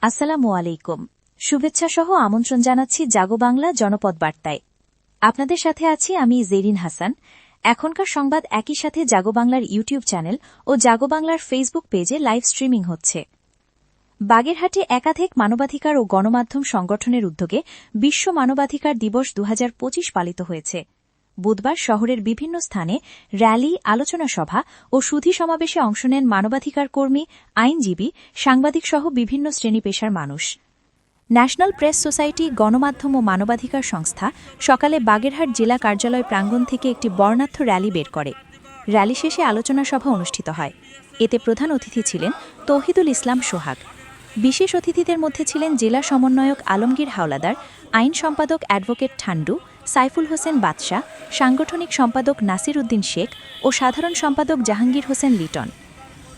আসসালামু আলাইকুম। শুভেচ্ছা সহ আমন্ত্রণ জানাচ্ছি জাগো বাংলা জনপদ বার্তায়। আপনাদের সাথে আছি আমি জেরিন হাসান। এখনকার সংবাদ একই সাথে জাগো বাংলার ইউটিউব চ্যানেল ও জাগো বাংলার ফেসবুক পেজে লাইভ স্ট্রিমিং হচ্ছে। বাগেরহাটে একাধিক মানবাধিকার ও গণমাধ্যম সংগঠনের উদ্যোগে বিশ্ব মানবাধিকার দিবস 2025 পালিত হয়েছে। বুধবার শহরের বিভিন্ন স্থানে র্যালি, আলোচনা সভা ও সুধী সমাবেশে অংশ নেন মানবাধিকার কর্মী, আইনজীবী, সাংবাদিকসহ বিভিন্ন শ্রেণী পেশার মানুষ। ন্যাশনাল প্রেস সোসাইটি, গণমাধ্যম ও মানবাধিকার সংস্থা সকালে বাগেরহাট জেলা কার্যালয় প্রাঙ্গণ থেকে একটি বর্ণাঢ্য র্যালি বের করে। র্যালি শেষে আলোচনা সভা অনুষ্ঠিত হয়। এতে প্রধান অতিথি ছিলেন তৌহিদুল ইসলাম সোহাগ। বিশেষ অতিথিদের মধ্যে ছিলেন জেলা সমন্বয়ক আলমগীর হাওলাদার, আইন সম্পাদক অ্যাডভোকেট ঠান্ডু, সাইফুল হোসেন বাদশাহ, সাংগঠনিক সম্পাদক নাসির উদ্দিন শেখ ও সাধারণ সম্পাদক জাহাঙ্গীর হোসেন লিটন।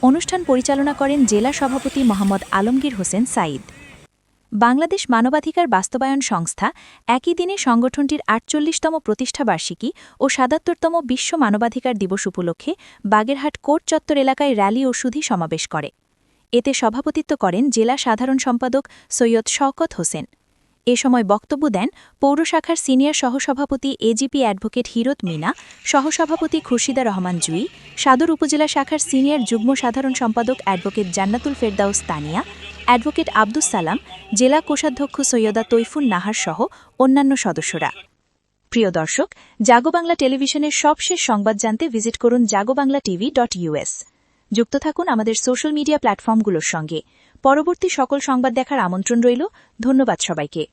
অনুষ্ঠান পরিচালনা করেন জেলা সভাপতি মোহাম্মদ আলমগীর হোসেন সাঈদ। বাংলাদেশ মানবাধিকার বাস্তবায়ন সংস্থা একই দিনে সংগঠনটির ৪৮তম প্রতিষ্ঠাবার্ষিকী ও ৭৭তম বিশ্ব মানবাধিকার দিবস উপলক্ষে বাগেরহাট কোর্ট চত্বর এলাকায় র্যালি ও সুধী সমাবেশ করে। এতে সভাপতিত্ব করেন জেলা সাধারণ সম্পাদক সৈয়দ শওকত হোসেন। এ সময় বক্তব্য দেন পৌর শাখার সিনিয়র সহসভাপতি এজিপি অ্যাডভোকেট হিরত মিনা, সহসভাপতি খুরশিদা রহমান জুই, সদর উপজেলা শাখার সিনিয়র যুগ্ম সাধারণ সম্পাদক অ্যাডভোকেট জান্নাতুল ফেরদাউস তানিয়া, অ্যাডভোকেট আব্দুস সালাম, জেলা কোষাধ্যক্ষ সৈয়দা তৈফুন নাহার সহ অন্যান্য সদস্যরা। প্রিয় দর্শক, জাগো বাংলা টেলিভিশনের সবশেষ সংবাদ জানতে ভিজিট করুন jagobanglativi.us। যুক্ত থাকুন আমাদের সোশ্যাল মিডিয়া প্ল্যাটফর্মগুলোর সঙ্গে। পরবর্তী সকল সংবাদ দেখার আমন্ত্রণ রইল। ধন্যবাদ সবাইকে।